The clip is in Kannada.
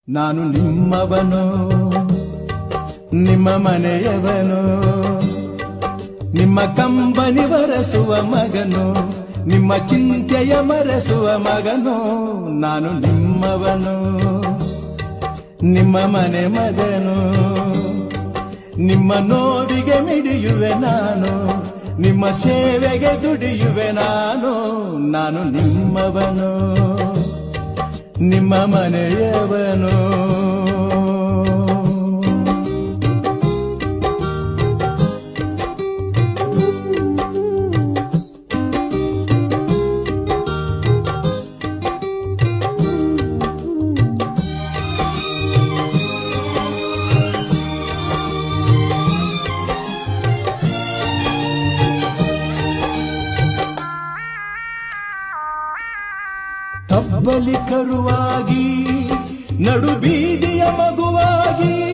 ನಾನು ನಿಮ್ಮವನು, ನಿಮ್ಮ ಮನೆಯವನು, ನಿಮ್ಮ ಕಂಬನಿ ಬರೆಸುವ ಮಗನು, ನಿಮ್ಮ ಚಿಂತೆಯ ಮರೆಸುವ ಮಗನು. ನಾನು ನಿಮ್ಮವನು, ನಿಮ್ಮ ಮನೆ ಮಗನು, ನಿಮ್ಮ ನೋವಿಗೆ ಮಿಡಿಯುವೆ ನಾನು, ನಿಮ್ಮ ಸೇವೆಗೆ ದುಡಿಯುವೆ ನಾನು. ನಾನು ನಿಮ್ಮವನು, ನಿಮ್ಮ ಮನೆಯವನು. ತಬ್ಬಲಿ ಕರುವಾಗಿ ನಡು ಬೀದಿ